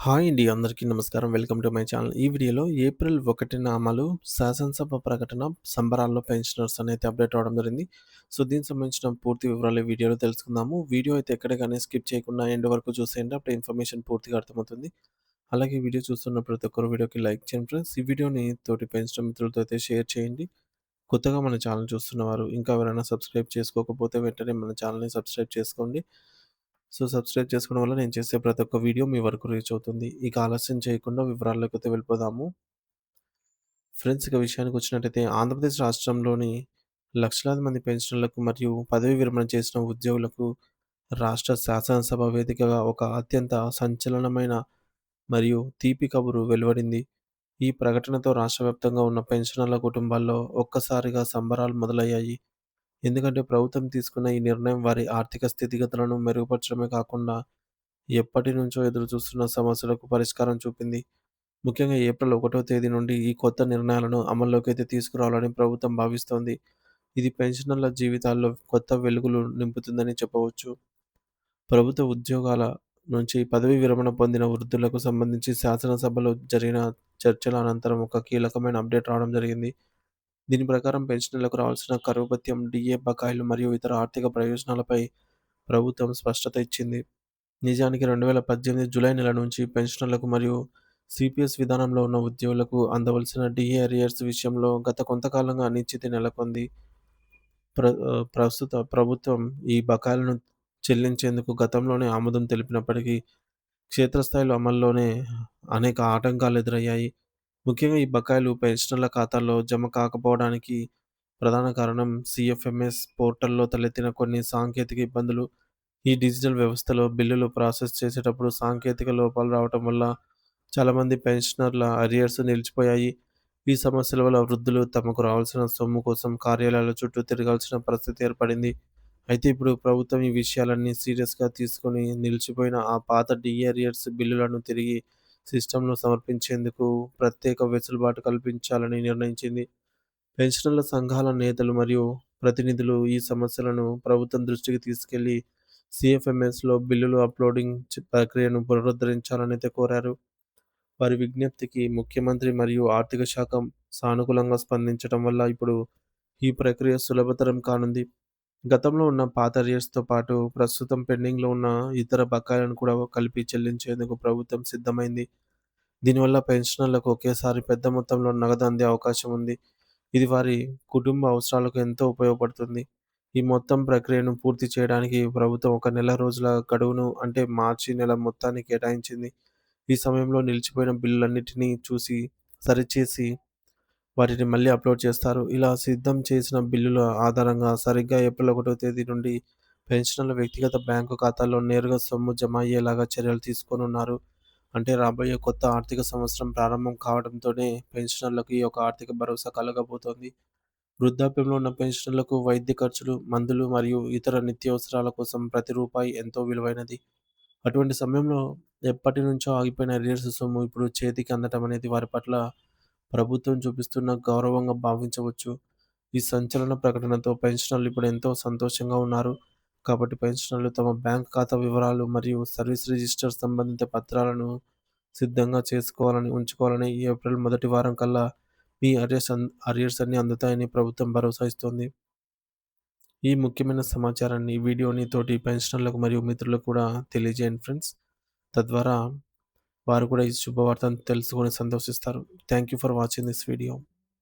Hi అండి. అందరికీ నమస్కారం. Welcome to my channel. ఈ వీడియోలో ఏప్రిల్ 1న అమలు శాసనసభ ప్రకటన సంబరాల్లో పెన్షనర్స్ అనేది అప్డేట్ అవ్వడం జరిగింది. సో, దీనికి సంబంధించిన పూర్తి వివరాలు ఈ వీడియోలో తెలుసుకుందాము. వీడియో అయితే ఎక్కడ గాని స్కిప్ చేయకుండా ఎండ్ వరకు చూసేయండి. అప్పుడు ఇన్ఫర్మేషన్ పూర్తిగా అర్థమవుతుంది. అలాగే వీడియో చూస్తున్న ప్రతి ఒక్కరు వీడియోకి లైక్ చేయండి ఫ్రెండ్స్. ఈ వీడియోని తోటి పెన్షనర్ మిత్రులతో అయితే షేర్ చేయండి. కొత్తగా మన ఛానల్ చూస్తున్నవారు ఇంకా ఎవరైనా సబ్స్క్రైబ్ చేసుకోకపోతే వెంటనే మన ఛానల్‌ని సబ్స్క్రైబ్ చేసుకోండి. సో, సబ్స్క్రైబ్ చేసుకోవడం వల్ల నేను చేసే ప్రతి ఒక్క వీడియో మీ వరకు రీచ్ అవుతుంది. ఇక ఆలస్యం చేయకుండా వివరాల్లోకైతే వెళ్ళిపోదాము. ఫ్రెండ్స్ ఇక విషయానికొచ్చినట్టయితే ఆంధ్రప్రదేశ్ రాష్ట్రంలోని లక్షలాది మంది పెన్షనర్లకు మరియు పదవీ విరమణ చేసిన ఉద్యోగులకు రాష్ట్ర శాసనసభ వేదికగా ఒక అత్యంత సంచలనమైన మరియు తీపి కబురు వెలువడింది. ఈ ప్రకటనతో రాష్ట్ర వ్యాప్తంగా ఉన్న పెన్షనర్ల కుటుంబాల్లో ఒక్కసారిగా సంబరాలు మొదలయ్యాయి. ఎందుకంటే ప్రభుత్వం తీసుకున్న ఈ నిర్ణయం వారి ఆర్థిక స్థితిగతులను మెరుగుపరచడమే కాకుండా ఎప్పటినుంచో ఎదురుచూస్తున్న సమస్యలకు పరిష్కారం చూపింది. ముఖ్యంగా ఏప్రిల్ 1వ తేదీ నుండి ఈ కొత్త నిర్ణయాలను అమల్లోకైతే తీసుకురావాలని ప్రభుత్వం భావిస్తోంది. ఇది పెన్షనర్ల జీవితాల్లో కొత్త వెలుగులు నింపుతుందని చెప్పవచ్చు. ప్రభుత్వ ఉద్యోగాల నుంచి పదవీ విరమణ పొందిన వృద్ధులకు సంబంధించి శాసనసభలో జరిగిన చర్చల అనంతరం ఒక కీలకమైన అప్డేట్ రావడం జరిగింది. దీని ప్రకారం పెన్షనర్లకు రావాల్సిన కరువు భత్యం, డీఏ బకాయిలు మరియు ఇతర ఆర్థిక ప్రయోజనాలపై ప్రభుత్వం స్పష్టత ఇచ్చింది. నిజానికి 2018 జూలై నెల నుంచి పెన్షనర్లకు మరియు సీపీఎస్ విధానంలో ఉన్న ఉద్యోగులకు అందవలసిన డీఏ అరియర్స్ విషయంలో గత కొంతకాలంగా అనిశ్చితి నెలకొంది. ప్రస్తుత ప్రభుత్వం ఈ బకాయిలను చెల్లించేందుకు గతంలోనే ఆమోదం తెలిపినప్పటికీ క్షేత్రస్థాయిలో అమల్లోనే అనేక ఆటంకాలు ఎదురయ్యాయి. ముఖ్యంగా ఈ బకాయిలు పెన్షనర్ల ఖాతాల్లో జమ కాకపోవడానికి ప్రధాన కారణం సీఎఫ్ఎంఎస్ పోర్టల్‌లో తలెత్తిన కొన్ని సాంకేతిక ఇబ్బందులు. ఈ డిజిటల్ వ్యవస్థలో బిల్లులు ప్రాసెస్ చేసేటప్పుడు సాంకేతిక లోపాలు రావటం వల్ల చాలామంది పెన్షనర్ల అరియర్స్ నిలిచిపోయాయి. ఈ సమస్యల వల్ల వృద్ధులు తమకు రావాల్సిన సొమ్ము కోసం కార్యాలయాల చుట్టూ తిరగాల్సిన పరిస్థితి ఏర్పడింది. అయితే ఇప్పుడు ప్రభుత్వం ఈ విషయాలన్నీ సీరియస్‌గా తీసుకొని నిలిచిపోయిన ఆ పాత డీఏ అరియర్స్ బిల్లులను తిరిగి సిస్టమ్‌లో సమర్పించేందుకు ప్రత్యేక వెసులుబాటు కల్పించాలని నిర్ణయించింది. పెన్షనర్ల సంఘాల నేతలు మరియు ప్రతినిధులు ఈ సమస్యలను ప్రభుత్వం దృష్టికి తీసుకెళ్లి సీఎఫ్ఎంఎస్‌లో బిల్లులు అప్‌లోడింగ్ ప్రక్రియను పునరుద్ధరించాలనైతే కోరారు. వారి విజ్ఞప్తికి ముఖ్యమంత్రి మరియు ఆర్థిక శాఖ సానుకూలంగా స్పందించడం వల్ల ఇప్పుడు ఈ ప్రక్రియ సులభతరం కానుంది. గతంలో ఉన్న పాత అరియర్స్‌తో పాటు ప్రస్తుతం పెండింగ్‌లో ఉన్న ఇతర బకాయిలను కూడా కలిపి చెల్లించేందుకు ప్రభుత్వం సిద్ధమైంది. దీనివల్ల పెన్షనర్లకు ఒకేసారి పెద్ద మొత్తంలో నగదు అందే అవకాశం ఉంది. ఇది వారి కుటుంబ అవసరాలకు ఎంతో ఉపయోగపడుతుంది. ఈ మొత్తం ప్రక్రియను పూర్తి చేయడానికి ప్రభుత్వం ఒక నెల రోజుల గడువును అంటే మార్చి నెల మొత్తాన్ని కేటాయించింది. ఈ సమయంలో నిలిచిపోయిన బిల్లులన్నిటినీ చూసి, సరిచేసి వాటిని మళ్ళీ అప్‌లోడ్ చేస్తారు. ఇలా సిద్ధం చేసిన బిల్లుల ఆధారంగా సరిగ్గా ఏప్రిల్ 1వ తేదీ నుండి పెన్షనర్ల వ్యక్తిగత బ్యాంకు ఖాతాల్లో నేరుగా సొమ్ము జమ అయ్యేలాగా చర్యలు తీసుకోనున్నారు. అంటే రాబోయే కొత్త ఆర్థిక సంవత్సరం ప్రారంభం కావడంతోనే పెన్షనర్లకు ఈ యొక్క ఆర్థిక భరోసా కలగబోతోంది. వృద్ధాప్యంలో ఉన్న పెన్షనర్లకు వైద్య ఖర్చులు, మందులు మరియు ఇతర నిత్యావసరాల కోసం ప్రతి రూపాయి ఎంతో విలువైనది. అటువంటి సమయంలో ఎప్పటినుంచో ఆగిపోయిన అరియర్స్ సొమ్ము ఇప్పుడు చేతికి అందటం అనేది వారి పట్ల ప్రభుత్వం చూపిస్తున్న గౌరవంగా భావించవచ్చు. ఈ సంచలన ప్రకటనతో పెన్షనర్లు ఇప్పుడు ఎంతో సంతోషంగా ఉన్నారు. కాబట్టి పెన్షనర్లు తమ బ్యాంక్ ఖాతా వివరాలు మరియు సర్వీస్ రిజిస్టర్ సంబంధిత పత్రాలను సిద్ధంగా ఉంచుకోవాలని ఈ ఏప్రిల్ మొదటి వారం కల్లా మీ అరియర్స్ అన్నీ అందుతాయని ప్రభుత్వం భరోసా ఇస్తోంది. ఈ ముఖ్యమైన సమాచారాన్ని, ఈ వీడియోని తోటి పెన్షనర్లకు మరియు మిత్రులకు కూడా తెలియజేయండి ఫ్రెండ్స్. తద్వారా వారు కూడా ఈ శుభవార్తను తెలుసుకొని సంతోషిస్తారు. Thank you for watching this video.